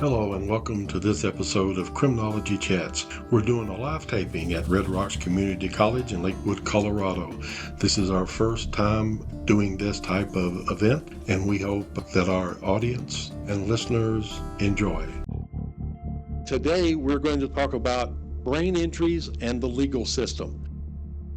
Hello and welcome to this episode of Criminology Chats. We're doing a live taping at Red Rocks Community College in Lakewood, Colorado. This is our first time doing this type of event, and we hope that our audience and listeners enjoy. Today we're going to talk about brain injuries and the legal system.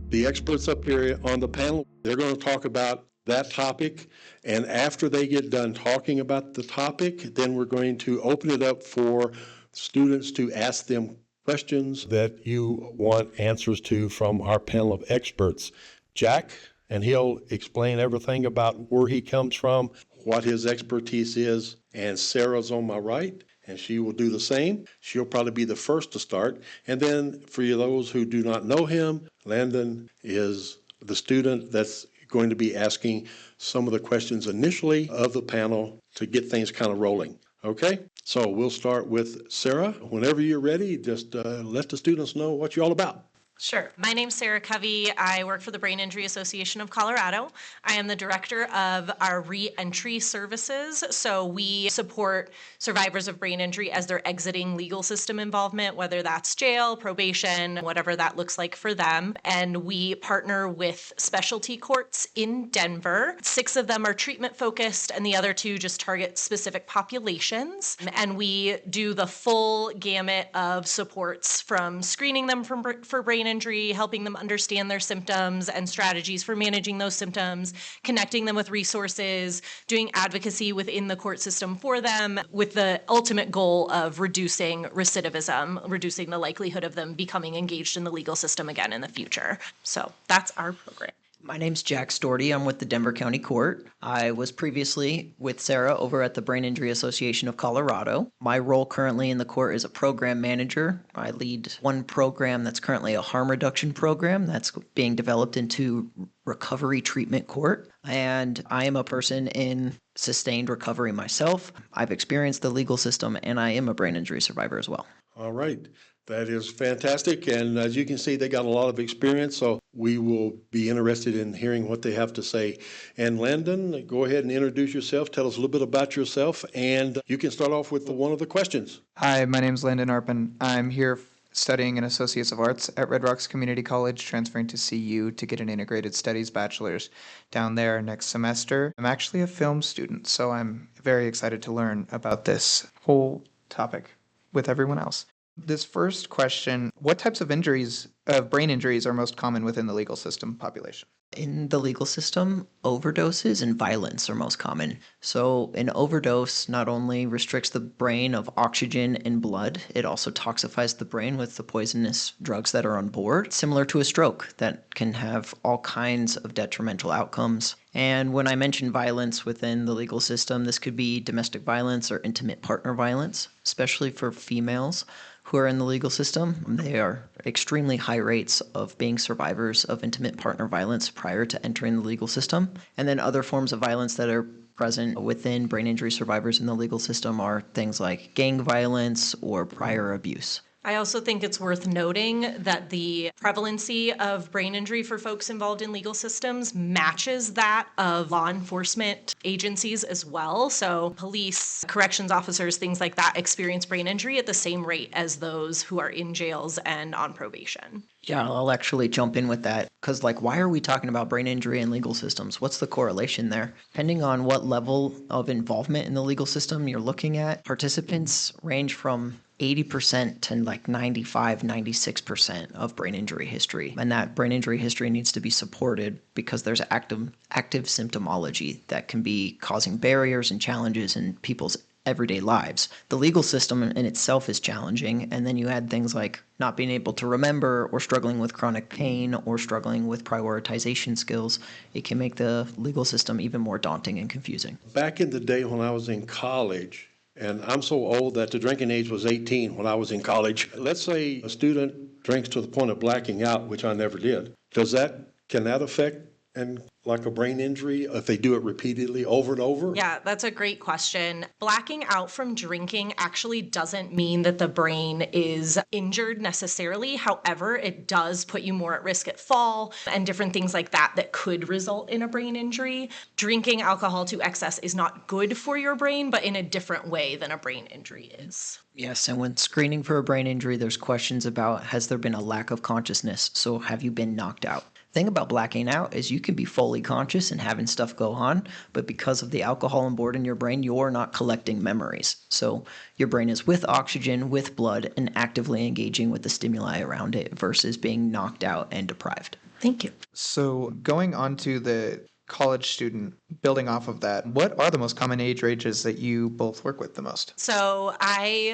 The experts up here on the panel, they're going to talk about that topic, and after they get done talking about the topic, then we're going to open it up for students to ask them questions that you want answers to from our panel of experts. Jack, and he'll explain everything about where he comes from, what his expertise is, and Sarah's on my right, and she will do the same. She'll probably be the first to start, and then for those who do not know him, Landon is the student that's going to be asking some of the questions initially of the panel to get things kind of rolling. Okay, so we'll start with Sarah. Whenever you're ready, just let the students know what you're all about. Sure. My name's Sarah Covey. I work for the Brain Injury Association of Colorado. I am the director of our Reentry services. So we support survivors of brain injury as they're exiting legal system involvement, whether that's jail, probation, whatever that looks like for them. And we partner with specialty courts in Denver. 6 of them are treatment focused, and the other 2 just target specific populations. And we do the full gamut of supports, from screening them for brain injury, helping them understand their symptoms and strategies for managing those symptoms, connecting them with resources, doing advocacy within the court system for them, with the ultimate goal of reducing recidivism, reducing the likelihood of them becoming engaged in the legal system again in the future. So that's our program. My name's Jack Storti. I'm with the Denver County Court. I was previously with Sarah over at the Brain Injury Association of Colorado. My role currently in the court is a program manager. I lead one program that's currently a harm reduction program that's being developed into recovery treatment court. And I am a person in sustained recovery myself. I've experienced the legal system, and I am a brain injury survivor as well. All right. That is fantastic. And as you can see, they got a lot of experience, so we will be interested in hearing what they have to say. And Landon, go ahead and introduce yourself. Tell us a little bit about yourself, and you can start off with one of the questions. Hi, my name's Landon Arpin. I'm here studying an Associates of Arts at Red Rocks Community College, transferring to CU to get an Integrated Studies Bachelor's down there next semester. I'm actually a film student, so I'm very excited to learn about this whole topic with everyone else. This first question, what types of brain injuries are most common within the legal system population? In the legal system, overdoses and violence are most common. So an overdose not only restricts the brain of oxygen and blood, it also toxifies the brain with the poisonous drugs that are on board, similar to a stroke that can have all kinds of detrimental outcomes. And when I mention violence within the legal system, this could be domestic violence or intimate partner violence, especially for females who are in the legal system. They are extremely high rates of being survivors of intimate partner violence prior to entering the legal system. And then other forms of violence that are present within brain injury survivors in the legal system are things like gang violence or prior abuse. I also think it's worth noting that the prevalency of brain injury for folks involved in legal systems matches that of law enforcement agencies as well. So police, corrections officers, things like that experience brain injury at the same rate as those who are in jails and on probation. Yeah, I'll actually jump in with that because, why are we talking about brain injury and legal systems? What's the correlation there? Depending on what level of involvement in the legal system you're looking at, participants range from 80% to 95, 96% of brain injury history. And that brain injury history needs to be supported because there's active symptomology that can be causing barriers and challenges in people's everyday lives. The legal system in itself is challenging, and then you add things like not being able to remember or struggling with chronic pain or struggling with prioritization skills. It can make the legal system even more daunting and confusing. Back in the day when I was in college, and I'm so old that the drinking age was 18 when I was in college. Let's say a student drinks to the point of blacking out, which I never did. Can that affect And like a brain injury, if they do it repeatedly over and over? Yeah, that's a great question. Blacking out from drinking actually doesn't mean that the brain is injured necessarily. However, it does put you more at risk at fall and different things like that that could result in a brain injury. Drinking alcohol to excess is not good for your brain, but in a different way than a brain injury is. Yes, and when screening for a brain injury, there's questions about has there been a lack of consciousness? So have you been knocked out? Thing about blacking out is you can be fully conscious and having stuff go on, but because of the alcohol on board in your brain, you're not collecting memories. So your brain is with oxygen, with blood, and actively engaging with the stimuli around it versus being knocked out and deprived. Thank you. So going on to the college student, building off of that, what are the most common age ranges that you both work with the most? So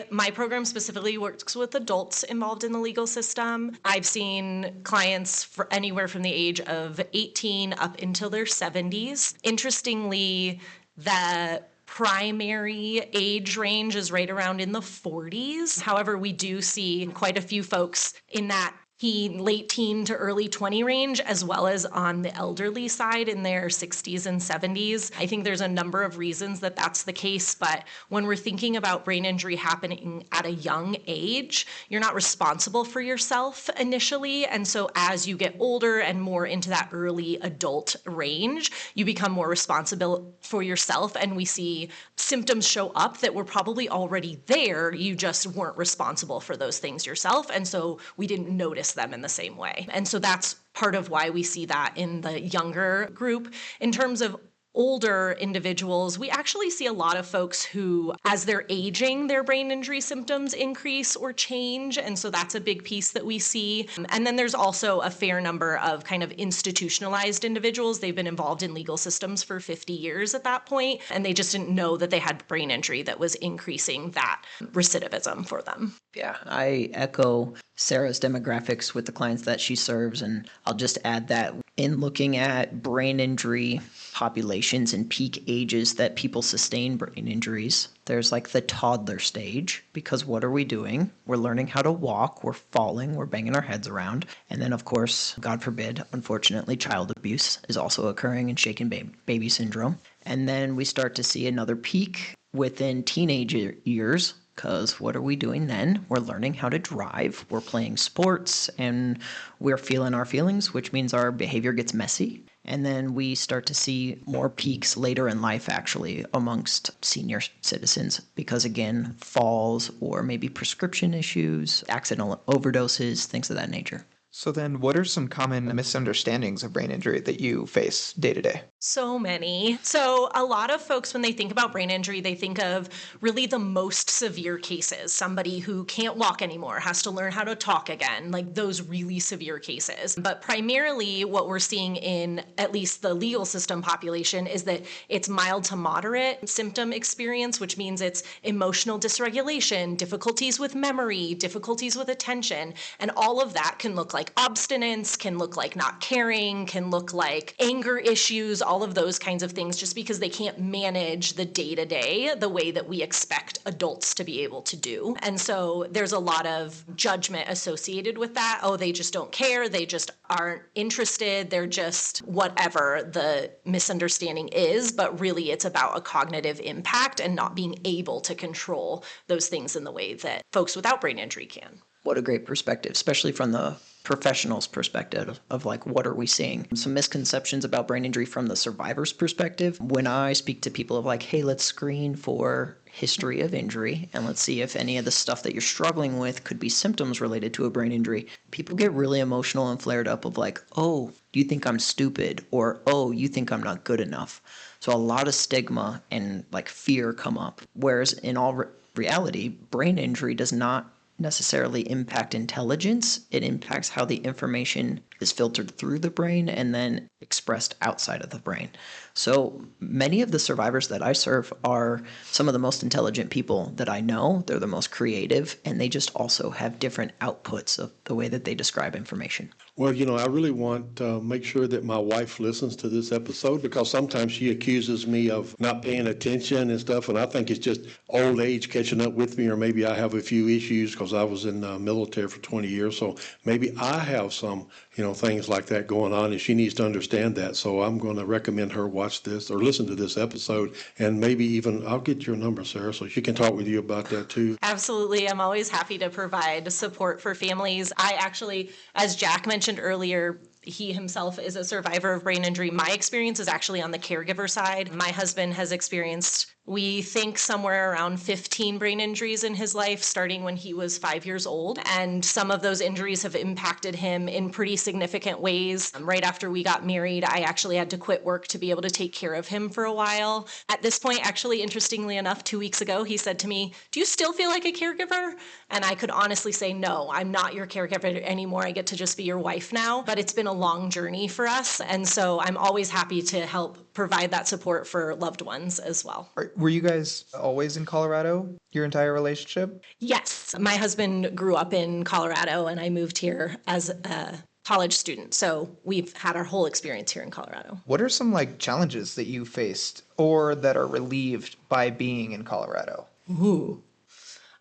my program specifically works with adults involved in the legal system. I've seen clients for anywhere from the age of 18 up until their 70s. Interestingly, the primary age range is right around in the 40s. However, we do see quite a few folks in that late teen to early 20 range, as well as on the elderly side in their 60s and 70s. I think there's a number of reasons that that's the case, but when we're thinking about brain injury happening at a young age, you're not responsible for yourself initially. And so as you get older and more into that early adult range, you become more responsible for yourself. And we see symptoms show up that were probably already there. You just weren't responsible for those things yourself. And so we didn't notice them in the same way. And so that's part of why we see that in the younger group. In terms of older individuals, we actually see a lot of folks who, as they're aging, their brain injury symptoms increase or change. And so that's a big piece that we see. And then there's also a fair number of kind of institutionalized individuals. They've been involved in legal systems for 50 years at that point, and they just didn't know that they had brain injury that was increasing that recidivism for them. Yeah, I echo Sarah's demographics with the clients that she serves, and I'll just add that in looking at brain injury populations and peak ages that people sustain brain injuries, there's like the toddler stage, because what are we doing? We're learning how to walk, we're falling, we're banging our heads around, and then of course, God forbid, unfortunately, child abuse is also occurring in shaken baby syndrome. And then we start to see another peak within teenage years, because what are we doing then? We're learning how to drive, we're playing sports, and we're feeling our feelings, which means our behavior gets messy. And then we start to see more peaks later in life, actually, amongst senior citizens, because again, falls or maybe prescription issues, accidental overdoses, things of that nature. So then what are some common misunderstandings of brain injury that you face day to day? So many. So a lot of folks, when they think about brain injury, they think of really the most severe cases. Somebody who can't walk anymore, has to learn how to talk again, like those really severe cases. But primarily what we're seeing in at least the legal system population is that it's mild to moderate symptom experience, which means it's emotional dysregulation, difficulties with memory, difficulties with attention, and all of that can look like obstinance, can look like not caring, can look like anger issues, all of those kinds of things, just because they can't manage the day-to-day the way that we expect adults to be able to do. And so there's a lot of judgment associated with that. Oh, they just don't care. They just aren't interested. They're just whatever the misunderstanding is. But really, it's about a cognitive impact and not being able to control those things in the way that folks without brain injury can. What a great perspective, especially from the professional's perspective of like, what are we seeing? Some misconceptions about brain injury from the survivor's perspective. When I speak to people of like, hey, let's screen for history of injury and let's see if any of the stuff that you're struggling with could be symptoms related to a brain injury, people get really emotional and flared up of like, oh, do you think I'm stupid? Or, oh, you think I'm not good enough? So a lot of stigma and like fear come up. Whereas in all reality, brain injury does not necessarily impact intelligence. It impacts how the information is filtered through the brain and then expressed outside of the brain. So many of the survivors that I serve are some of the most intelligent people that I know. They're the most creative, and they just also have different outputs of the way that they describe information. Well, I really want to make sure that my wife listens to this episode, because sometimes she accuses me of not paying attention and stuff, and I think it's just old age catching up with me, or maybe I have a few issues because because I was in the military for 20 years. So maybe I have some, things like that going on, and she needs to understand that. So I'm going to recommend her watch this or listen to this episode, and maybe even I'll get your number, Sarah, so she can talk with you about that too. Absolutely. I'm always happy to provide support for families. I actually, as Jack mentioned earlier, he himself is a survivor of brain injury. My experience is actually on the caregiver side. My husband has experienced, we think, somewhere around 15 brain injuries in his life, starting when he was 5 years old. And some of those injuries have impacted him in pretty significant ways. Right after we got married, I actually had to quit work to be able to take care of him for a while. At this point, actually, interestingly enough, 2 weeks ago, he said to me, "Do you still feel like a caregiver?" And I could honestly say, no, I'm not your caregiver anymore. I get to just be your wife now. But it's been a long journey for us. And so I'm always happy to help provide that support for loved ones as well. Were you guys always in Colorado your entire relationship? Yes, my husband grew up in Colorado and I moved here as a college student. So we've had our whole experience here in Colorado. What are some challenges that you faced or that are relieved by being in Colorado? Ooh.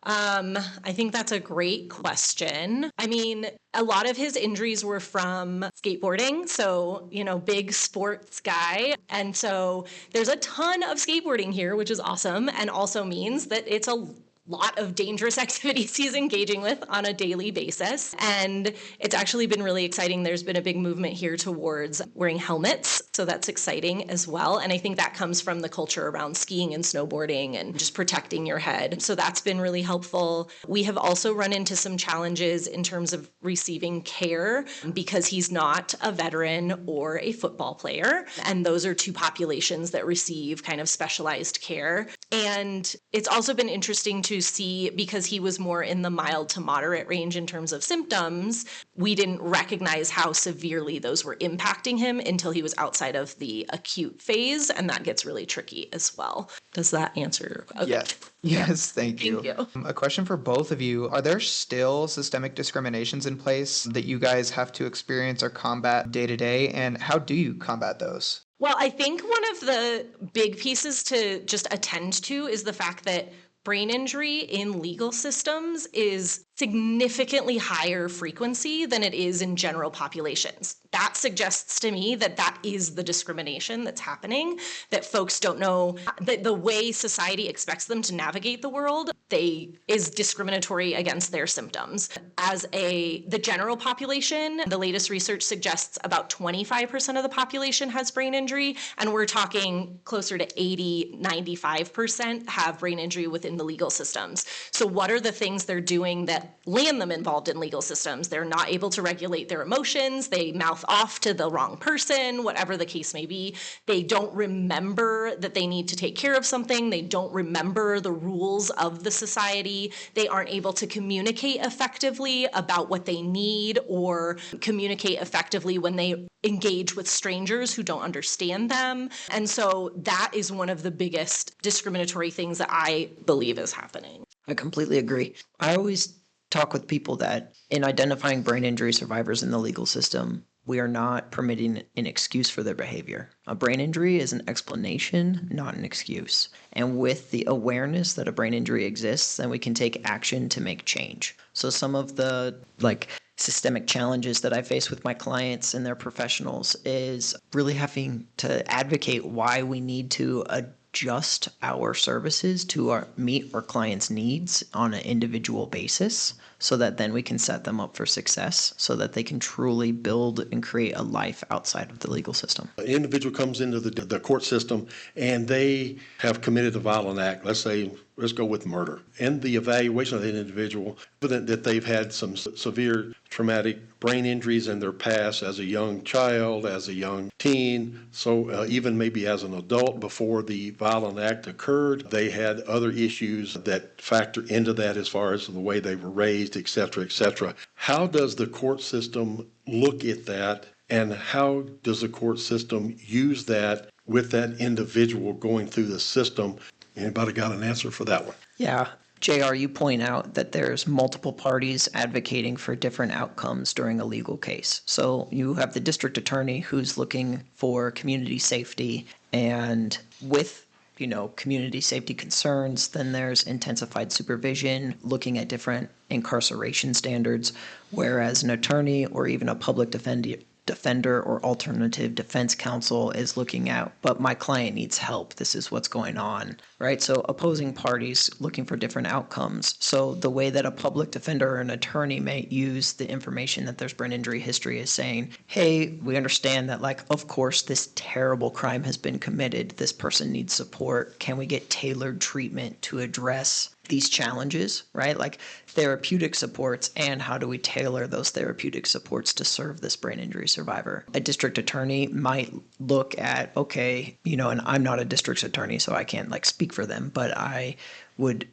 I think that's a great question. I mean, a lot of his injuries were from skateboarding. So, big sports guy. And so there's a ton of skateboarding here, which is awesome. And also means that it's a lot of dangerous activities he's engaging with on a daily basis. And it's actually been really exciting. There's been a big movement here towards wearing helmets. So that's exciting as well. And I think that comes from the culture around skiing and snowboarding and just protecting your head. So that's been really helpful. We have also run into some challenges in terms of receiving care because he's not a veteran or a football player. And those are two populations that receive kind of specialized care. And it's also been interesting to see, because he was more in the mild to moderate range in terms of symptoms, we didn't recognize how severely those were impacting him until he was outside of the acute phase, and that gets really tricky as well. Does that answer? Okay. Yes, thank you. Thank you. A question for both of you. Are there still systemic discriminations in place that you guys have to experience or combat day to day, and how do you combat those? Well, I think one of the big pieces to just attend to is the fact that brain injury in legal systems is significantly higher frequency than it is in general populations. That suggests to me that that is the discrimination that's happening, that folks don't know that the way society expects them to navigate the world is discriminatory against their symptoms. As the general population, the latest research suggests about 25% of the population has brain injury, and we're talking closer to 80, 95% have brain injury within the legal systems. So what are the things they're doing that land them involved in legal systems? They're not able to regulate their emotions. They mouth off to the wrong person, whatever the case may be. They don't remember that they need to take care of something. They don't remember the rules of the society. They aren't able to communicate effectively about what they need or communicate effectively when they engage with strangers who don't understand them. And so that is one of the biggest discriminatory things that I believe is happening. I completely agree. I always talk with people that in identifying brain injury survivors in the legal system, we are not permitting an excuse for their behavior. A brain injury is an explanation, not an excuse. And with the awareness that a brain injury exists, then we can take action to make change. So some of the systemic challenges that I face with my clients and their professionals is really having to advocate why we need to adjust our services to meet our clients' needs on an individual basis, so that then we can set them up for success, so that they can truly build and create a life outside of the legal system. An individual comes into the court system and they have committed a violent act. Let's go with murder. In the evaluation of that individual, evident that they've had some severe traumatic brain injuries in their past as a young child, as a young teen, so even maybe as an adult before the violent act occurred, they had other issues that factor into that as far as the way they were raised, et cetera, et cetera. How does the court system look at that, and how does the court system use that with that individual going through the system? Anybody got an answer for that one? Yeah. JR, you point out that there's multiple parties advocating for different outcomes during a legal case. So you have the district attorney who's looking for community safety, and with community safety concerns. Then there's intensified supervision, looking at different incarceration standards, whereas an attorney or even a public defender or alternative defense counsel is looking at, but my client needs help. This is what's going on, right? So opposing parties looking for different outcomes. So the way that a public defender or an attorney may use the information that there's brain injury history is saying, hey, we understand that, of course, this terrible crime has been committed. This person needs support. Can we get tailored treatment to address these challenges, right? Like therapeutic supports, and how do we tailor those therapeutic supports to serve this brain injury survivor? A district attorney might look at, okay, and I'm not a district attorney, so I can't speak for them, but I would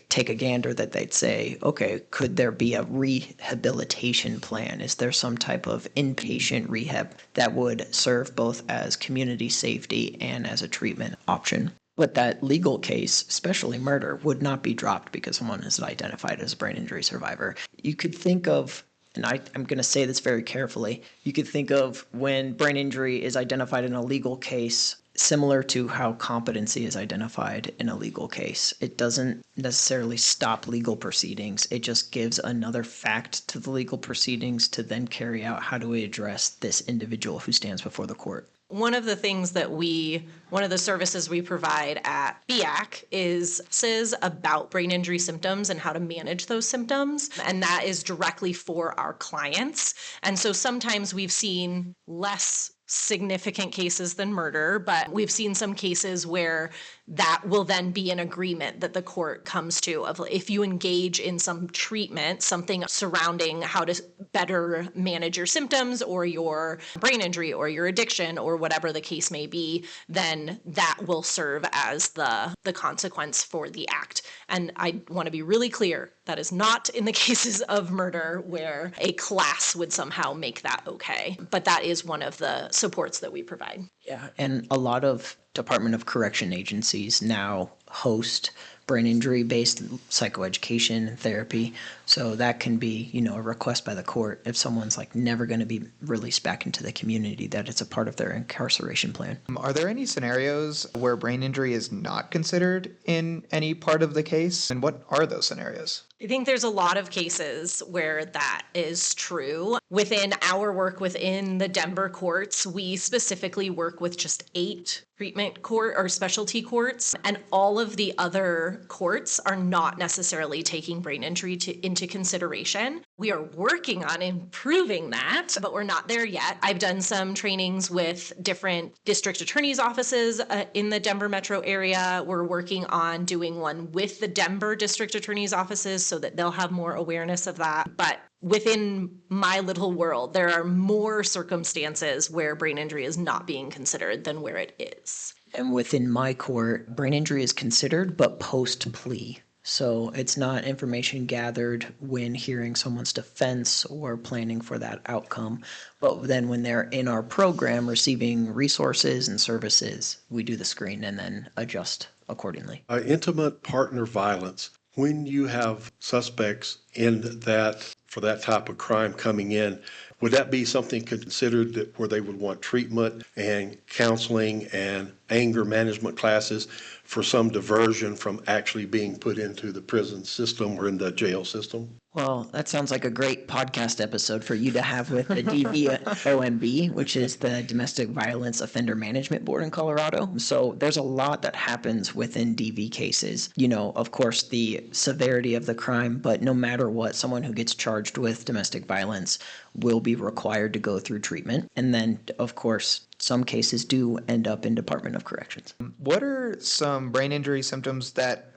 take a gander that they'd say, okay, could there be a rehabilitation plan? Is there some type of inpatient rehab that would serve both as community safety and as a treatment option? But that legal case, especially murder, would not be dropped because someone is identified as a brain injury survivor. You could think of, and I'm going to say this very carefully, you could think of when brain injury is identified in a legal case, similar to how competency is identified in a legal case. It doesn't necessarily stop legal proceedings. It just gives another fact to the legal proceedings to then carry out how do we address this individual who stands before the court. One of the things that one of the services we provide at BIAC is about brain injury symptoms and how to manage those symptoms. And that is directly for our clients. And so sometimes we've seen less significant cases than murder, but we've seen some cases where that will then be an agreement that the court comes to of if you engage in some treatment, something surrounding how to better manage your symptoms or your brain injury or your addiction or whatever the case may be, then that will serve as the consequence for the act. And I want to be really clear, that is not in the cases of murder where a class would somehow make that okay. But that is one of the supports that we provide. Yeah, and a lot of Department of Correction agencies now host brain injury-based psychoeducation and therapy. So that can be, a request by the court if someone's never going to be released back into the community, that it's a part of their incarceration plan. Are there any scenarios where brain injury is not considered in any part of the case? And what are those scenarios? I think there's a lot of cases where that is true. Within our work within the Denver courts, we specifically work with just 8 treatment court or specialty courts, and all of the other courts are not necessarily taking brain injury into consideration. We are working on improving that, but we're not there yet. I've done some trainings with different district attorneys' offices in the Denver metro area. We're working on doing one with the Denver district attorneys' offices so that they'll have more awareness of that. But within my little world, there are more circumstances where brain injury is not being considered than where it is. And within my court, brain injury is considered, but post-plea. So it's not information gathered when hearing someone's defense or planning for that outcome. But then when they're in our program receiving resources and services, we do the screen and then adjust accordingly. Intimate partner violence. When you have suspects in that, for that type of crime coming in, would that be something considered where they would want treatment and counseling and anger management classes for some diversion from actually being put into the prison system or in the jail system? Well, that sounds like a great podcast episode for you to have with the DVOMB, which is the Domestic Violence Offender Management Board in Colorado. So there's a lot that happens within DV cases. Of course, the severity of the crime, but no matter what, someone who gets charged with domestic violence will be required to go through treatment. And then, of course, some cases do end up in Department of Corrections. What are some brain injury symptoms that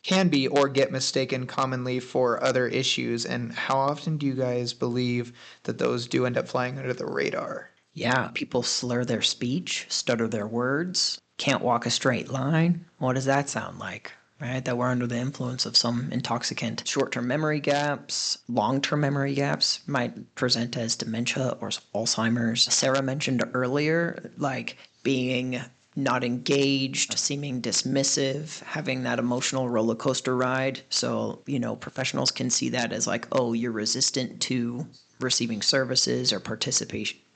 can be mistaken commonly for other issues, and how often do you guys believe that those do end up flying under the radar? Yeah, people slur their speech, stutter their words, can't walk a straight line. What does that sound like? Right, that we're under the influence of some intoxicant. Short-term memory gaps, long-term memory gaps might present as dementia or Alzheimer's. Sarah mentioned earlier, being not engaged, seeming dismissive, having that emotional roller coaster ride. So, professionals can see that as oh, you're resistant to receiving services or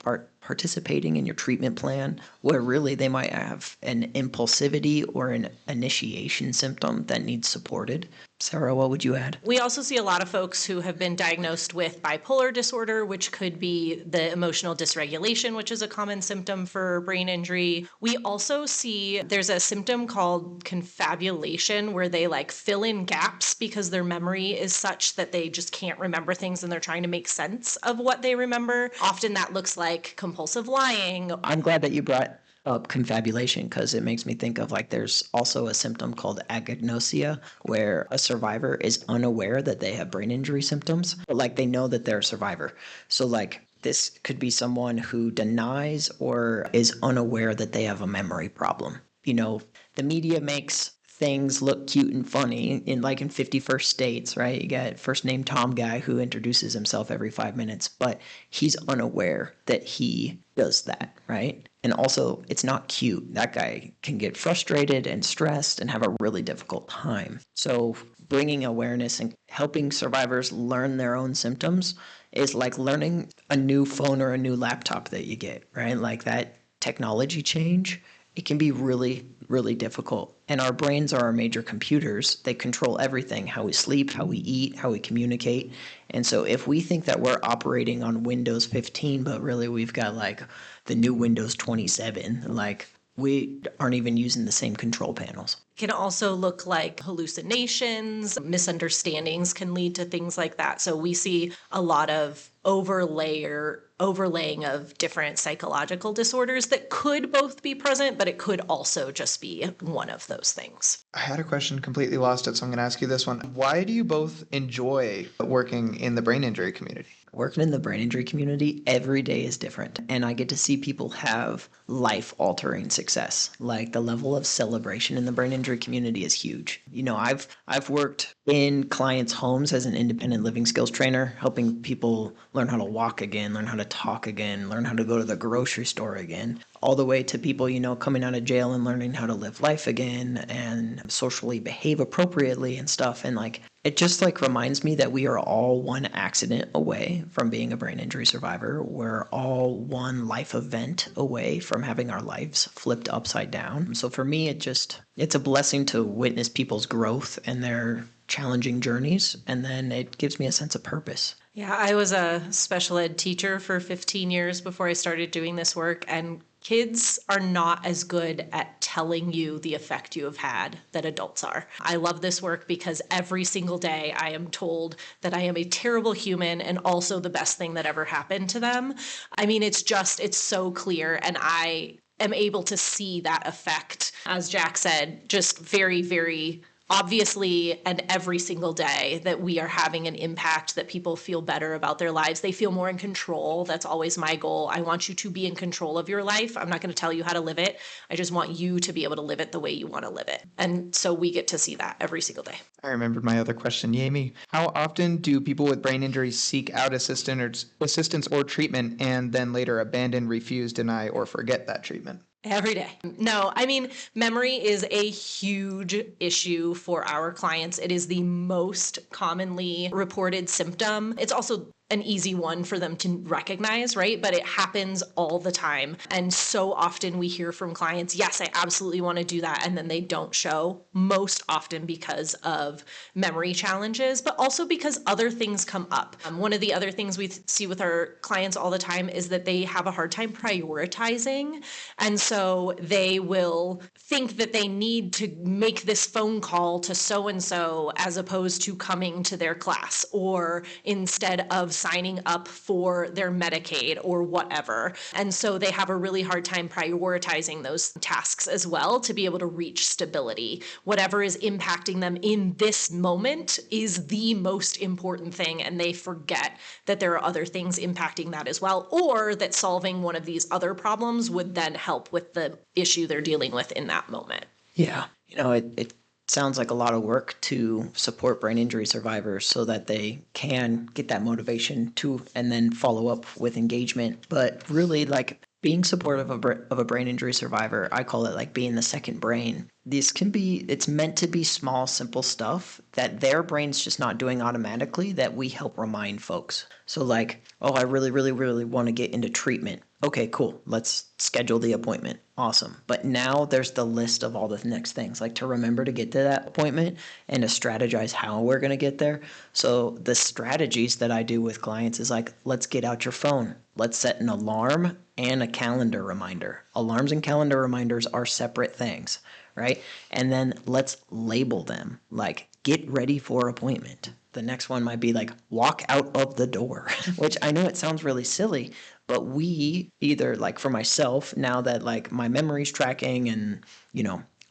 participating in your treatment plan, where really they might have an impulsivity or an initiation symptom that needs supported. Sarah, what would you add? We also see a lot of folks who have been diagnosed with bipolar disorder, which could be the emotional dysregulation, which is a common symptom for brain injury. We also see there's a symptom called confabulation, where they like fill in gaps because their memory is such that they just can't remember things and they're trying to make sense of what they remember. Often that looks like compulsive lying. I'm glad that you brought up confabulation because it makes me think of like there's also a symptom called agnosia where a survivor is unaware that they have brain injury symptoms, but like they know that they're a survivor. So like this could be someone who denies or is unaware that they have a memory problem. You know, the media makes things look cute and funny in 50 First States, right? You got first name Tom guy who introduces himself every 5 minutes, but he's unaware that he does that, right? And also, it's not cute. That guy can get frustrated and stressed and have a really difficult time. So bringing awareness and helping survivors learn their own symptoms is like learning a new phone or a new laptop that you get, right? Like that technology change, it can be really, really difficult. And our brains are our major computers. They control everything, how we sleep, how we eat, how we communicate. And so if we think that we're operating on Windows 15, but really we've got like the new Windows 27, like we aren't even using the same control panels. It can also look like hallucinations, misunderstandings can lead to things like that. So we see a lot of overlaying of different psychological disorders that could both be present, but it could also just be one of those things. I had a question, completely lost it, so I'm going to ask you this one. Why do you both enjoy working in the brain injury community? Working in the brain injury community, every day is different. And I get to see people have life-altering success. Like the level of celebration in the brain injury community is huge. You know, I've worked in clients' homes as an independent living skills trainer, helping people learn how to walk again, learn how to talk again, learn how to go to the grocery store again, all the way to people, you know, coming out of jail and learning how to live life again and socially behave appropriately and stuff. And like, it just like reminds me that we are all one accident away from being a brain injury survivor. We're all one life event away from having our lives flipped upside down. So for me, it's a blessing to witness people's growth and their challenging journeys. And then it gives me a sense of purpose. Yeah, I was a special ed teacher for 15 years before I started doing this work, and kids are not as good at telling you the effect you have had that adults are. I love this work because every single day I am told that I am a terrible human and also the best thing that ever happened to them. I mean, it's so clear, and I am able to see that effect, as Jack said, just very, very obviously, and every single day, that we are having an impact, that people feel better about their lives. They feel more in control. That's always my goal. I want you to be in control of your life. I'm not going to tell you how to live it. I just want you to be able to live it the way you want to live it. And so we get to see that every single day. I remembered my other question. Yami, how often do people with brain injuries seek out assistance or treatment and then later abandon, refuse, deny, or forget that treatment? Every day. No, I mean, memory is a huge issue for our clients. It is the most commonly reported symptom. It's also an easy one for them to recognize, right? But it happens all the time. And so often we hear from clients, yes, I absolutely want to do that. And then they don't show, most often because of memory challenges, but also because other things come up. One of the other things we see with our clients all the time is that they have a hard time prioritizing. And so they will think that they need to make this phone call to so-and-so as opposed to coming to their class, or instead of signing up for their Medicaid or whatever. And so they have a really hard time prioritizing those tasks as well to be able to reach stability. Whatever is impacting them in this moment is the most important thing, and they forget that there are other things impacting that as well, or that solving one of these other problems would then help with the issue they're dealing with in that moment. Yeah. You know, it sounds like a lot of work to support brain injury survivors so that they can get that motivation to and then follow up with engagement. But really, like being supportive of a brain injury survivor, I call it like being the second brain. It's meant to be small, simple stuff that their brain's just not doing automatically that we help remind folks. So like, oh, I really, really, really want to get into treatment. Okay, cool. Let's schedule the appointment. Awesome. But now there's the list of all the next things, like to remember to get to that appointment and to strategize how we're going to get there. So the strategies that I do with clients is like, let's get out your phone. Let's set an alarm and a calendar reminder. Alarms and calendar reminders are separate things, right? And then let's label them, like get ready for appointment. The next one might be like walk out of the door, which I know it sounds really silly, but we either, like for myself, now that like my memory's tracking and,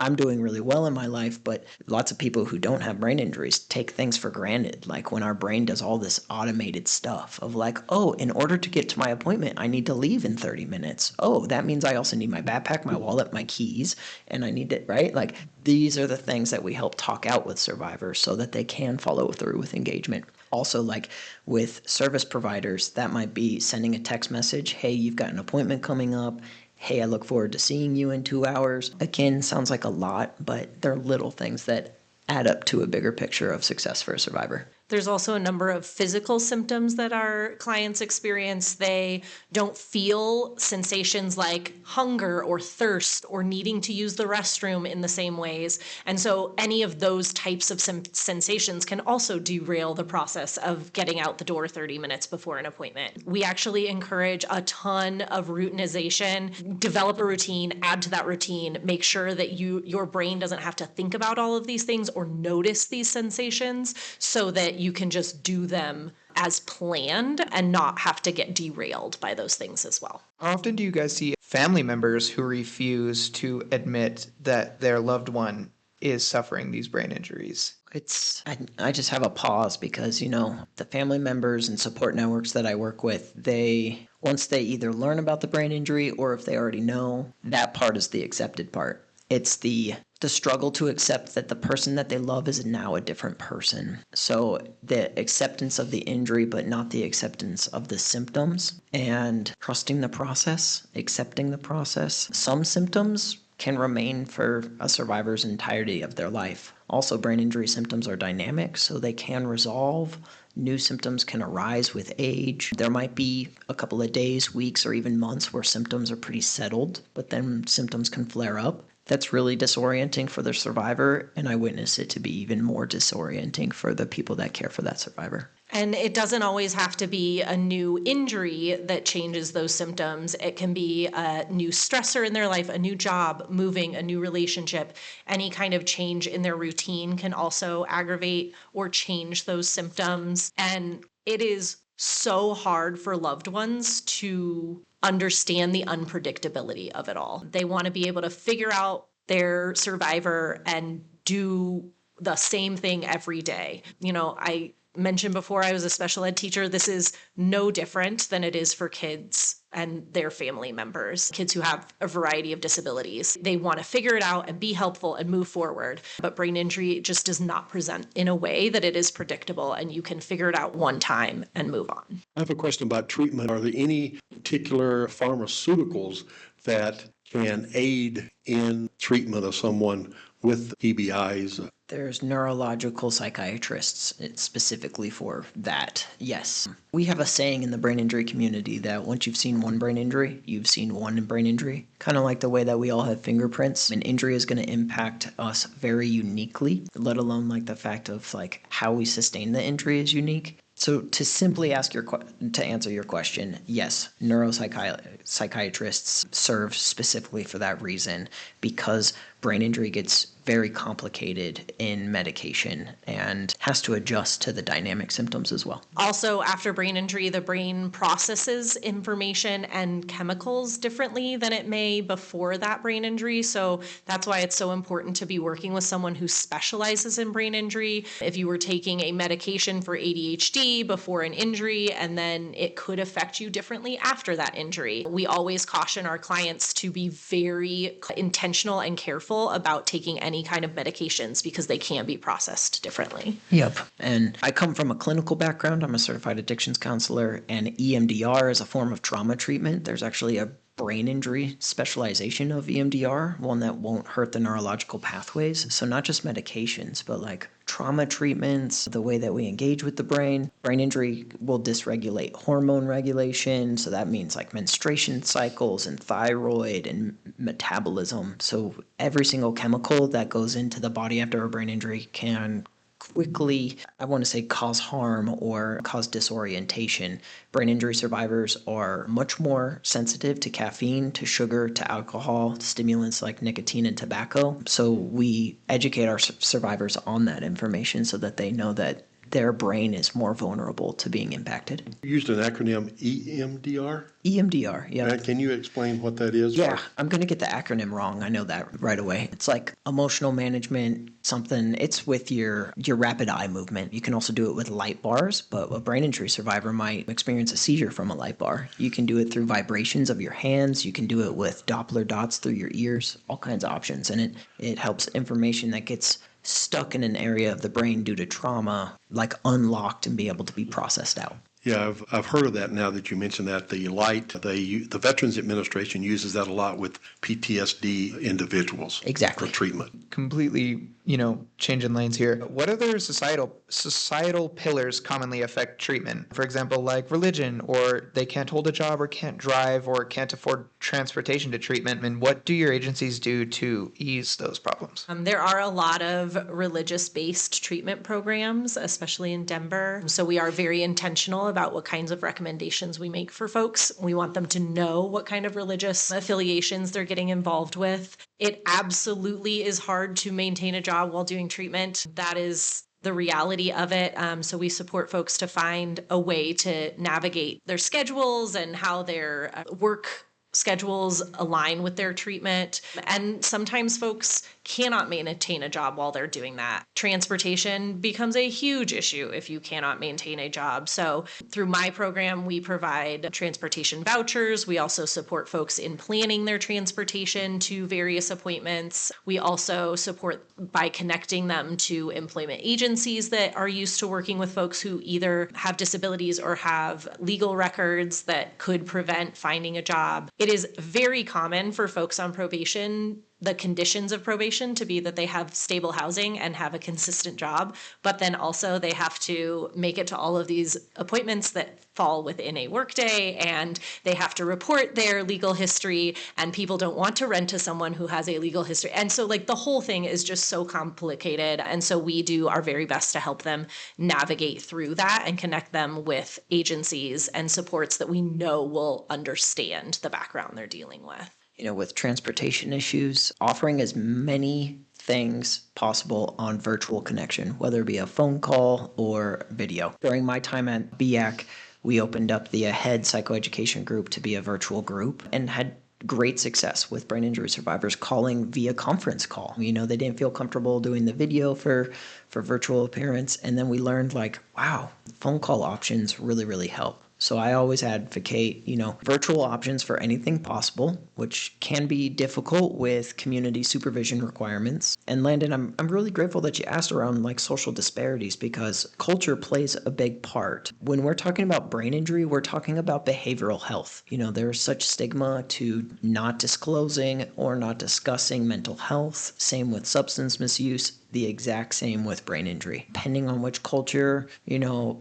I'm doing really well in my life, but lots of people who don't have brain injuries take things for granted. Like when our brain does all this automated stuff of like, oh, in order to get to my appointment, I need to leave in 30 minutes. Oh, that means I also need my backpack, my wallet, my keys, and I need it, right? Like these are the things that we help talk out with survivors so that they can follow through with engagement. Also, like with service providers, that might be sending a text message, hey, you've got an appointment coming up. Hey, I look forward to seeing you in 2 hours. Again, sounds like a lot, but they're little things that add up to a bigger picture of success for a survivor. There's also a number of physical symptoms that our clients experience. They don't feel sensations like hunger or thirst or needing to use the restroom in the same ways. And so any of those types of sensations can also derail the process of getting out the door 30 minutes before an appointment. We actually encourage a ton of routinization. Develop a routine, add to that routine, make sure that your brain doesn't have to think about all of these things or notice these sensations so that you can just do them as planned and not have to get derailed by those things as well. How often do you guys see family members who refuse to admit that their loved one is suffering these brain injuries? I just have a pause because, the family members and support networks that I work with, once they either learn about the brain injury or if they already know, that part is the accepted part. It's the struggle to accept that the person that they love is now a different person. So the acceptance of the injury, but not the acceptance of the symptoms, and trusting the process, accepting the process. Some symptoms can remain for a survivor's entirety of their life. Also, brain injury symptoms are dynamic, so they can resolve. New symptoms can arise with age. There might be a couple of days, weeks, or even months where symptoms are pretty settled, but then symptoms can flare up. That's really disorienting for the survivor, and I witness it to be even more disorienting for the people that care for that survivor. And it doesn't always have to be a new injury that changes those symptoms. It can be a new stressor in their life, a new job, moving, a new relationship. Any kind of change in their routine can also aggravate or change those symptoms. And it is so hard for loved ones to understand the unpredictability of it all. They want to be able to figure out their survivor and do the same thing every day. I mentioned before I was a special ed teacher. This is no different than it is for kids and their family members, kids who have a variety of disabilities. They want to figure it out and be helpful and move forward. But brain injury just does not present in a way that it is predictable and you can figure it out one time and move on. I have a question about treatment. Are there any particular pharmaceuticals that can aid in treatment of someone with EBIs? There's neurological psychiatrists specifically for that, yes. We have a saying in the brain injury community that once you've seen one brain injury, you've seen one brain injury. Kind of like the way that we all have fingerprints. An injury is going to impact us very uniquely, let alone like the fact of like how we sustain the injury is unique. So to simply to answer your question, yes, neuropsychiatrists serve specifically for that reason because brain injury gets very complicated in medication and has to adjust to the dynamic symptoms as well. Also, after brain injury, the brain processes information and chemicals differently than it may before that brain injury. So that's why it's so important to be working with someone who specializes in brain injury. If you were taking a medication for ADHD before an injury, and then it could affect you differently after that injury, we always caution our clients to be very intentional and careful about taking any kind of medications because they can be processed differently. Yep. And I come from a clinical background. I'm a certified addictions counselor, and EMDR is a form of trauma treatment. There's actually a brain injury specialization of EMDR, one that won't hurt the neurological pathways. So not just medications, but like trauma treatments, the way that we engage with the brain. Brain injury will dysregulate hormone regulation. So that means like menstruation cycles and thyroid and metabolism. So every single chemical that goes into the body after a brain injury can quickly, I want to say, cause harm or cause disorientation. Brain injury survivors are much more sensitive to caffeine, to sugar, to alcohol, stimulants like nicotine and tobacco. So we educate our survivors on that information so that they know that their brain is more vulnerable to being impacted. You used an acronym EMDR? EMDR, yeah. Can you explain what that is? Yeah, I'm going to get the acronym wrong. I know that right away. It's like emotional management, something. It's with your rapid eye movement. You can also do it with light bars, but a brain injury survivor might experience a seizure from a light bar. You can do it through vibrations of your hands. You can do it with Doppler dots through your ears, all kinds of options. And it helps information that gets stuck in an area of the brain due to trauma, like unlocked and be able to be processed out. Yeah, I've heard of that now that you mentioned that. The Veterans Administration uses that a lot with PTSD individuals. Exactly. For treatment. Completely, changing lanes here. What other societal pillars commonly affect treatment? For example, like religion, or they can't hold a job or can't drive or can't afford transportation to treatment. And what do your agencies do to ease those problems? There are a lot of religious-based treatment programs, especially in Denver. So we are very intentional about what kinds of recommendations we make for folks. We want them to know what kind of religious affiliations they're getting involved with. It absolutely is hard to maintain a job while doing treatment. That is the reality of it. So we support folks to find a way to navigate their schedules and how their work schedules align with their treatment. And sometimes folks cannot maintain a job while they're doing that. Transportation becomes a huge issue if you cannot maintain a job. So through my program, we provide transportation vouchers. We also support folks in planning their transportation to various appointments. We also support by connecting them to employment agencies that are used to working with folks who either have disabilities or have legal records that could prevent finding a job. It is very common for folks on probation, the conditions of probation to be that they have stable housing and have a consistent job, but then also they have to make it to all of these appointments that fall within a workday, and they have to report their legal history, and people don't want to rent to someone who has a legal history. And so the whole thing is just so complicated. And so we do our very best to help them navigate through that and connect them with agencies and supports that we know will understand the background they're dealing with. With transportation issues, offering as many things possible on virtual connection, whether it be a phone call or video. During my time at BIAC, we opened up the AHEAD psychoeducation group to be a virtual group and had great success with brain injury survivors calling via conference call. They didn't feel comfortable doing the video for virtual appearance. And then we learned wow, phone call options really, really help. So I always advocate, virtual options for anything possible, which can be difficult with community supervision requirements. And Landon, I'm really grateful that you asked around social disparities, because culture plays a big part. When we're talking about brain injury, we're talking about behavioral health. There's such stigma to not disclosing or not discussing mental health. Same with substance misuse. The exact same with brain injury. Depending on which culture,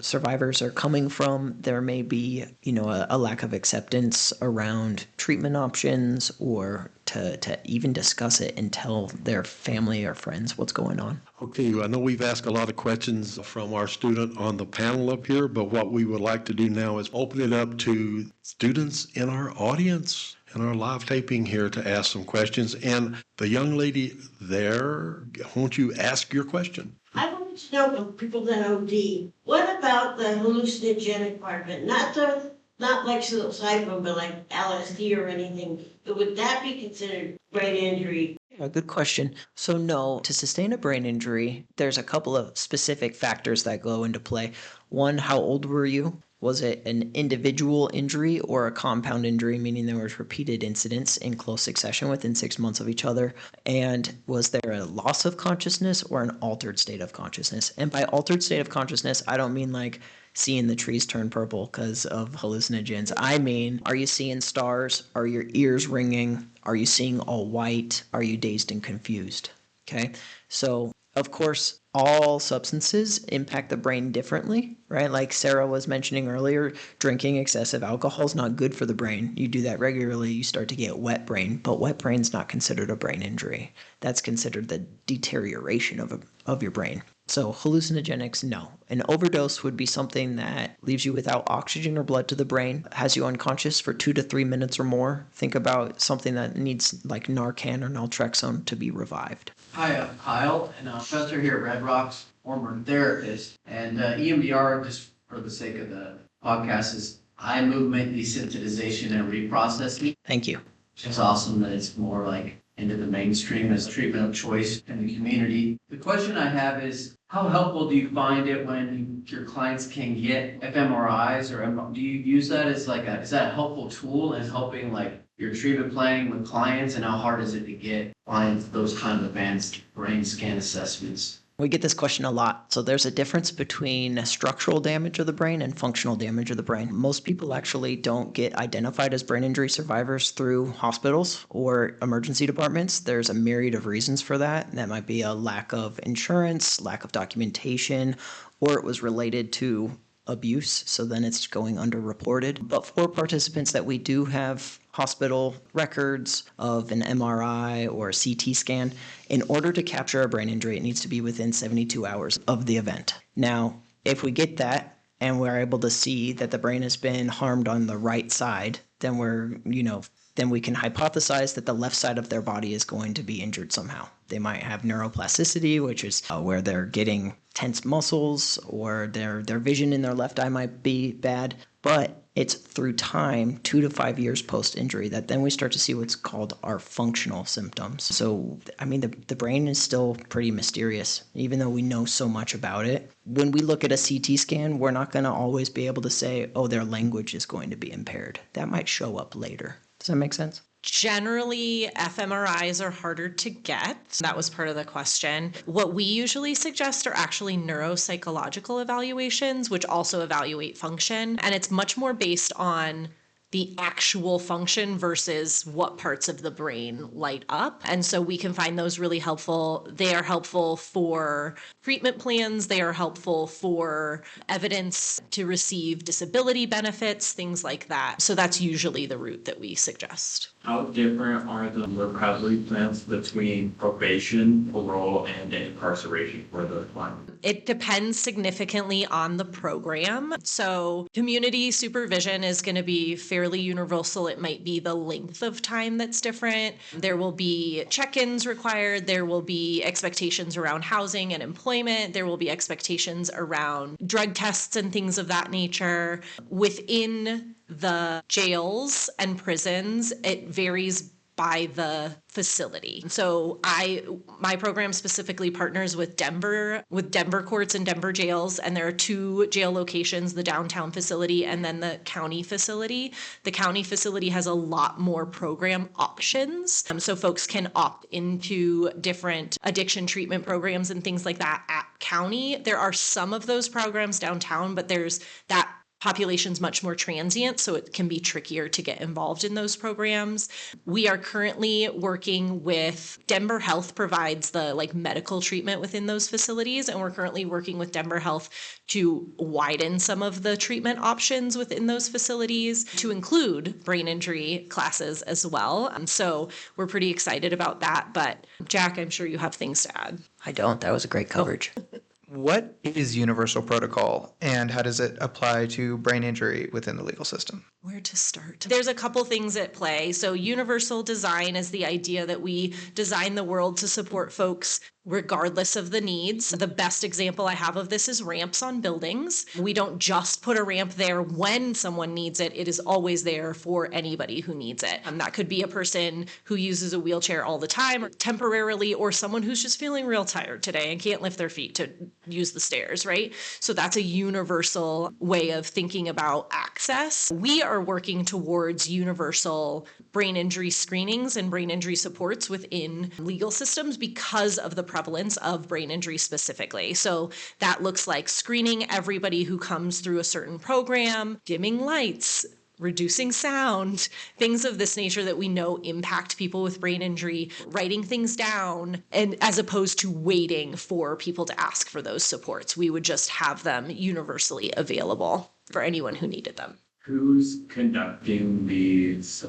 survivors are coming from, there may be, a lack of acceptance around treatment options, or to even discuss it and tell their family or friends what's going on. Okay, I know we've asked a lot of questions from our student on the panel up here, but what we would like to do now is open it up to students in our audience in our live taping here to ask some questions. And the young lady there, won't you ask your question? I wanted to know from people that OD, what about the hallucinogenic part of it? Not like psilocybin, but like LSD or anything. But would that be considered brain injury? Yeah, good question. So no, to sustain a brain injury, there's a couple of specific factors that go into play. One, how old were you? Was it an individual injury or a compound injury, meaning there was repeated incidents in close succession within 6 months of each other? And was there a loss of consciousness or an altered state of consciousness? And by altered state of consciousness, I don't mean like seeing the trees turn purple because of hallucinogens. I mean, are you seeing stars? Are your ears ringing? Are you seeing all white? Are you dazed and confused? Okay, so of course, all substances impact the brain differently, right? Like Sarah was mentioning earlier, drinking excessive alcohol is not good for the brain. You do that regularly, you start to get wet brain, but wet brain's not considered a brain injury. That's considered the deterioration of your brain. So hallucinogenics, no. An overdose would be something that leaves you without oxygen or blood to the brain, has you unconscious for 2 to 3 minutes or more. Think about something that needs like Narcan or naltrexone to be revived. Hi, I'm Kyle, and I'm a professor here at Red Rocks, former therapist. And EMDR, just for the sake of the podcast, is eye movement desensitization and reprocessing. Thank you. It's awesome that it's more like into the mainstream as a treatment of choice in the community. The question I have is, how helpful do you find it when your clients can get fMRIs, or do you use that as is that a helpful tool in helping like your treatment planning with clients, and how hard is it to get clients those kind of advanced brain scan assessments? We get this question a lot. So there's a difference between structural damage of the brain and functional damage of the brain. Most people actually don't get identified as brain injury survivors through hospitals or emergency departments. There's a myriad of reasons for that. That might be a lack of insurance, lack of documentation, or it was related to abuse, so then it's going underreported. But for participants that we do have hospital records of an MRI or a CT scan, in order to capture a brain injury, it needs to be within 72 hours of the event. Now, if we get that and we're able to see that the brain has been harmed on the right side, then then we can hypothesize that the left side of their body is going to be injured somehow. They might have neuroplasticity, which is where they're getting tense muscles, or their vision in their left eye might be bad. But it's through time, 2 to 5 years post-injury, that then we start to see what's called our functional symptoms. So, I mean, the brain is still pretty mysterious, even though we know so much about it. When we look at a CT scan, we're not going to always be able to say, oh, their language is going to be impaired. That might show up later. Does that make sense? Generally, fMRIs are harder to get. That was part of the question. What we usually suggest are actually neuropsychological evaluations, which also evaluate function. And it's much more based on the actual function versus what parts of the brain light up. And so we can find those really helpful. They are helpful for treatment plans. They are helpful for evidence to receive disability benefits, things like that. So that's usually the route that we suggest. How different are the recovery plans between probation, parole, and incarceration for the client? It depends significantly on the program. So community supervision is going to be fairly universal. It might be the length of time that's different. There will be check-ins required. There will be expectations around housing and employment. There will be expectations around drug tests and things of that nature. Within the jails and prisons, it varies by the facility. So my program specifically partners with Denver courts and Denver jails, and there are 2 jail locations, the downtown facility and then the county facility. The county facility has a lot more program options. So folks can opt into different addiction treatment programs and things like that at county. There are some of those programs downtown, but there's that population's much more transient, so it can be trickier to get involved in those programs. We are currently working with Denver Health provides the medical treatment within those facilities, and we're currently working with Denver Health to widen some of the treatment options within those facilities to include brain injury classes as well. So we're pretty excited about that. But Jack, I'm sure you have things to add. I don't. That was a great coverage. What is universal protocol, and how does it apply to brain injury within the legal system? Where to start? There's a couple things at play. So universal design is the idea that we design the world to support folks regardless of the needs. The best example I have of this is ramps on buildings. We don't just put a ramp there when someone needs it. It is always there for anybody who needs it. That could be a person who uses a wheelchair all the time or temporarily, or someone who's just feeling real tired today and can't lift their feet to use the stairs, right? So that's a universal way of thinking about access. We are working towards universal brain injury screenings and brain injury supports within legal systems because of the prevalence of brain injury specifically. So that looks like screening everybody who comes through a certain program, dimming lights, reducing sound, things of this nature that we know impact people with brain injury, writing things down, and as opposed to waiting for people to ask for those supports. We would just have them universally available for anyone who needed them. Who's conducting these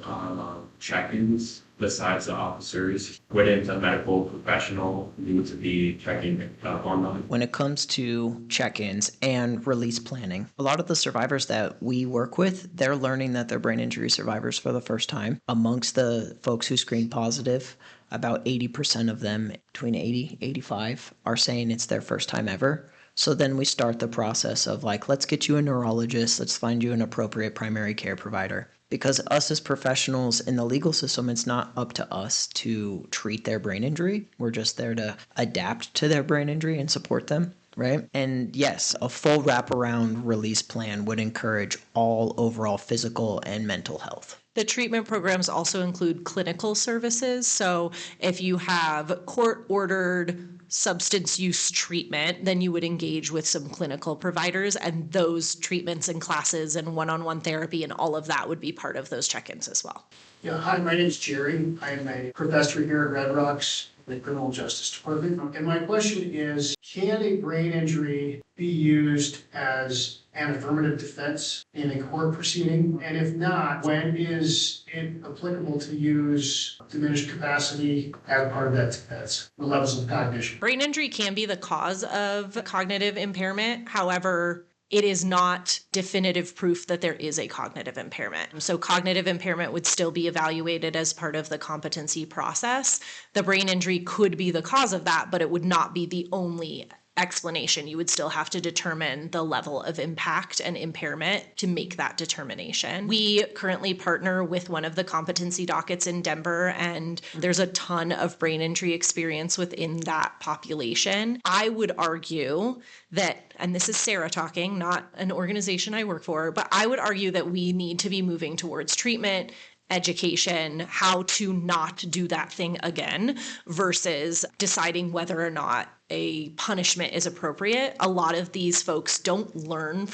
check-ins besides the officers? Wouldn't a medical professional need to be checking on them? When it comes to check-ins and release planning, a lot of the survivors that we work with, they're learning that they're brain injury survivors for the first time. Amongst the folks who screen positive, about 80% of them, between 80, 85, are saying it's their first time ever. So then we start the process of like, let's get you a neurologist, let's find you an appropriate primary care provider. Because us as professionals in the legal system, it's not up to us to treat their brain injury. We're just there to adapt to their brain injury and support them, right? And yes, a full wraparound release plan would encourage all overall physical and mental health. The treatment programs also include clinical services. So if you have court-ordered substance use treatment, then you would engage with some clinical providers, and those treatments and classes and one-on-one therapy and all of that would be part of those check-ins as well. Yeah, hi, my name is Jerry. I am a professor here at Red Rocks, the Criminal Justice Department. And my question is, can a brain injury be used as an affirmative defense in a court proceeding? And if not, when is it applicable to use diminished capacity as part of that defense? The levels of cognition. Brain injury can be the cause of cognitive impairment. However, it is not definitive proof that there is a cognitive impairment. So cognitive impairment would still be evaluated as part of the competency process. The brain injury could be the cause of that, but it would not be the only explanation. You would still have to determine the level of impact and impairment to make that determination. We currently partner with one of the competency dockets in Denver, and there's a ton of brain injury experience within that population. I would argue that, and this is Sarah talking, not an organization I work for, but I would argue that we need to be moving towards treatment, education, how to not do that thing again, versus deciding whether or not a punishment is appropriate. A lot of these folks don't learn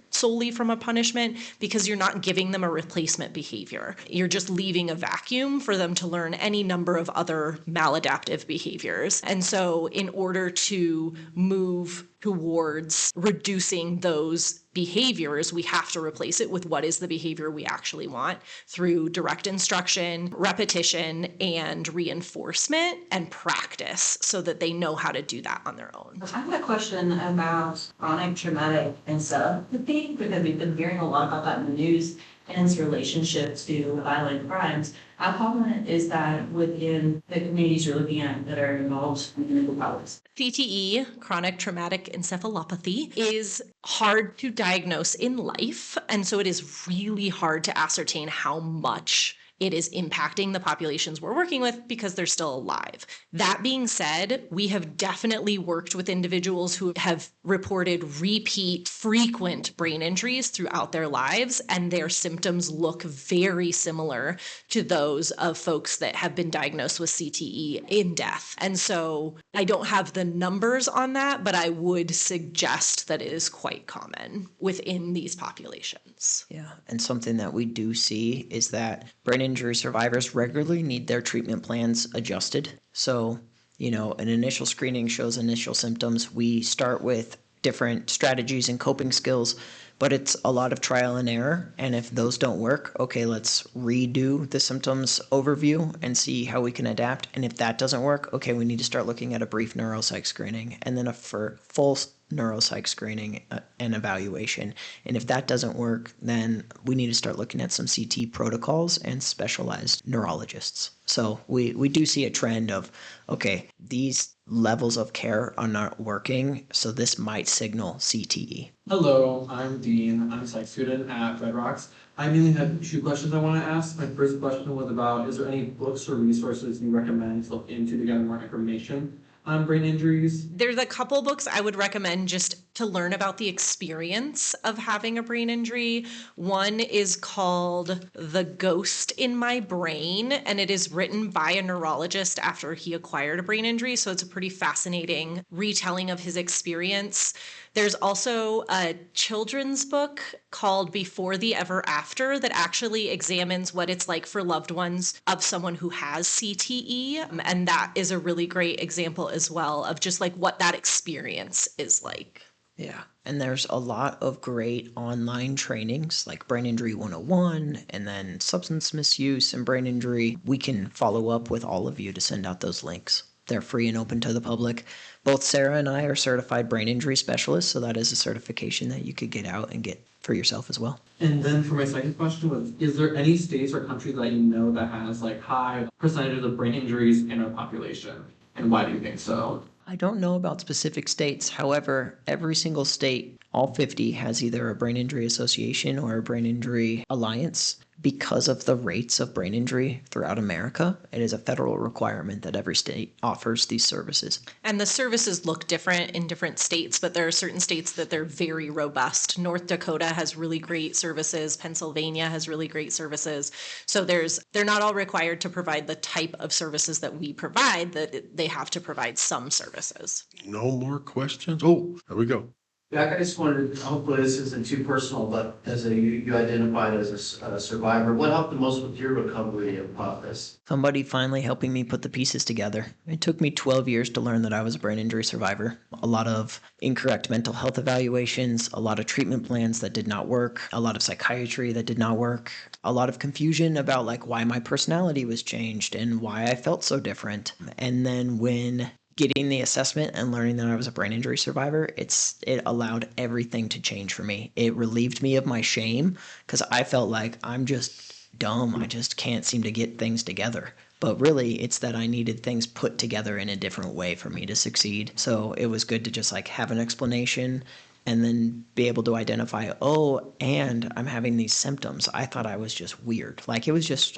solely from a punishment because you're not giving them a replacement behavior. You're just leaving a vacuum for them to learn any number of other maladaptive behaviors. And so in order to move towards reducing those behaviors, we have to replace it with what is the behavior we actually want through direct instruction, repetition, and reinforcement and practice so that they know how to do that on their own. I have a question about chronic traumatic encephalopathy, because we've been hearing a lot about that in the news and its relationship to violent crimes. How common is that within the communities you're looking at that are involved in mental health? CTE, chronic traumatic encephalopathy, is hard to diagnose in life, and so it is really hard to ascertain how much it is impacting the populations we're working with because they're still alive. That being said, we have definitely worked with individuals who have reported repeat, frequent brain injuries throughout their lives, and their symptoms look very similar to those of folks that have been diagnosed with CTE in death. And so I don't have the numbers on that, but I would suggest that it is quite common within these populations. Yeah, and something that we do see is that brain injury survivors regularly need their treatment plans adjusted. So, an initial screening shows initial symptoms. We start with different strategies and coping skills, but it's a lot of trial and error. And if those don't work, okay, let's redo the symptoms overview and see how we can adapt. And if that doesn't work, okay, we need to start looking at a brief neuropsych screening and then a full neuropsych screening and evaluation. And if that doesn't work, then we need to start looking at some CT protocols and specialized neurologists. So we do see a trend of, okay, these levels of care are not working, so this might signal CTE. Hello, I'm Dean. I'm a psych student at Red Rocks. I mainly had two questions I want to ask. My first question was about, is there any books or resources you recommend to look into to get more information on brain injuries? There's a couple books I would recommend just to learn about the experience of having a brain injury. One is called The Ghost in My Brain, and it is written by a neurologist after he acquired a brain injury. So it's a pretty fascinating retelling of his experience. There's also a children's book called Before the Ever After that actually examines what it's like for loved ones of someone who has CTE. And that is a really great example as well of just like what that experience is like. Yeah. And there's a lot of great online trainings like Brain Injury 101 and then substance misuse and brain injury. We can follow up with all of you to send out those links. They're free and open to the public. Both Sarah and I are certified brain injury specialists, so that is a certification that you could get out and get for yourself as well. And then for my second question was, is there any states or countries that you know that has like high percentages of brain injuries in our population? And why do you think so? I don't know about specific states. However, every single state, all 50, has either a brain injury association or a brain injury alliance. Because of the rates of brain injury throughout America, it is a federal requirement that every state offers these services. And the services look different in different states, but there are certain states that they're very robust. North Dakota has really great services. Pennsylvania has really great services. So they're not all required to provide the type of services that we provide, that they have to provide some services. No more questions? Oh, there we go. Yeah, I just wondered, hopefully this isn't too personal, but as you identified as a survivor, what helped the most with your recovery of this? Somebody finally helping me put the pieces together. It took me 12 years to learn that I was a brain injury survivor. A lot of incorrect mental health evaluations, a lot of treatment plans that did not work, a lot of psychiatry that did not work, a lot of confusion about like why my personality was changed and why I felt so different. And then when getting the assessment and learning that I was a brain injury survivor, it allowed everything to change for me. It relieved me of my shame because I felt like I'm just dumb. I just can't seem to get things together. But really, it's that I needed things put together in a different way for me to succeed. So it was good to just like have an explanation and then be able to identify, oh, and I'm having these symptoms. I thought I was just weird. Like I was just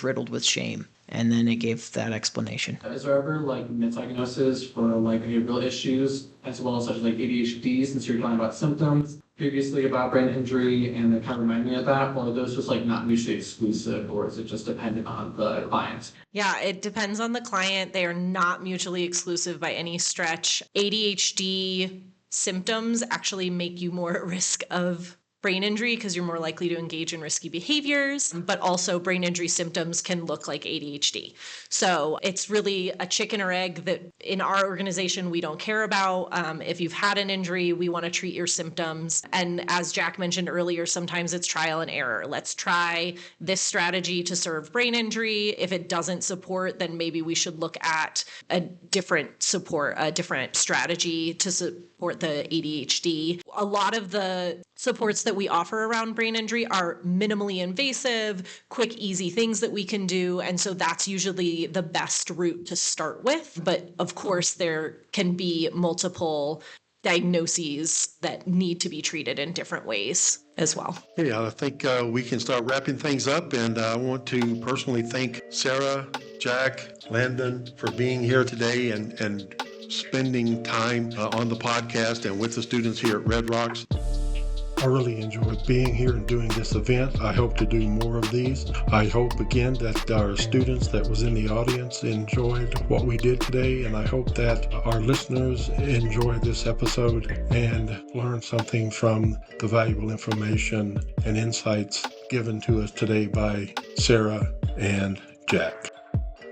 riddled with shame. And then it gave that explanation. Is there ever like misdiagnosis for like behavioral issues as well as such as like ADHD, since you're talking about symptoms previously about brain injury and it kind of reminded me of that, or are those just like not mutually exclusive, or is it just dependent on the client? Yeah, it depends on the client. They are not mutually exclusive by any stretch. ADHD symptoms actually make you more at risk of brain injury because you're more likely to engage in risky behaviors, but also brain injury symptoms can look like ADHD. So it's really a chicken or egg that in our organization we don't care about. If you've had an injury, we want to treat your symptoms. And as Jack mentioned earlier, sometimes it's trial and error. Let's try this strategy to serve brain injury. If it doesn't support, then maybe we should look at a different strategy to support the ADHD. A lot of the supports that we offer around brain injury are minimally invasive, quick, easy things that we can do. And so that's usually the best route to start with. But of course, there can be multiple diagnoses that need to be treated in different ways as well. Hey, I think we can start wrapping things up, and I want to personally thank Sarah, Jack, Landon for being here today and spending time on the podcast and with the students here at Red Rocks. I really enjoyed being here and doing this event. I hope to do more of these. I hope again that our students that was in the audience enjoyed what we did today, and I hope that our listeners enjoy this episode and learn something from the valuable information and insights given to us today by Sarah and Jack.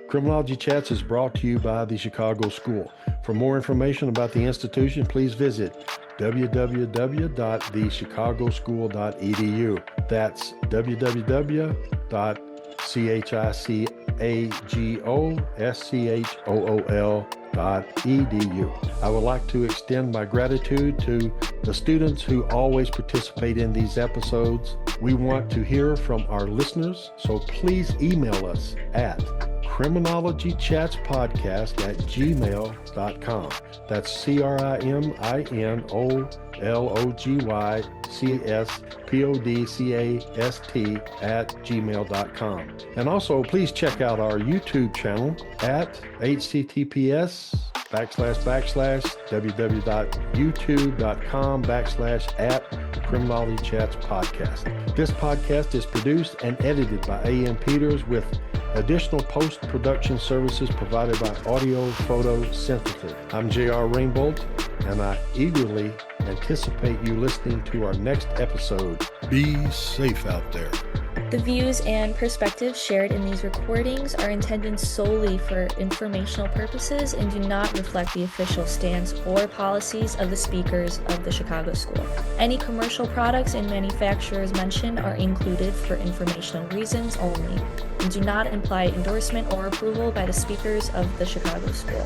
Criminology Chats is brought to you by the Chicago School. For more information about the institution, please visit www.thechicagoschool.edu. That's www.thechicagoschool.edu. CHICAGOSCHOOL.edu. I would like to extend my gratitude to the students who always participate in these episodes. We want to hear from our listeners, so please email us at criminologychatspodcast@gmail.com. That's CRIMINOLOGYCSPODCAST@gmail.com. And also, please check out our YouTube channel at https://www.youtube.com/@Criminology Chats Podcast. This podcast is produced and edited by A.M. Peters with additional post-production services provided by Audio Photo Synthesis. I'm JR Rainbolt, and I eagerly anticipate you listening to our next episode. Be safe out there. The views and perspectives shared in these recordings are intended solely for informational purposes and do not reflect the official stance or policies of the speakers of the Chicago School. Any commercial products and manufacturers mentioned are included for informational reasons only and do not imply endorsement or approval by the speakers of the Chicago School.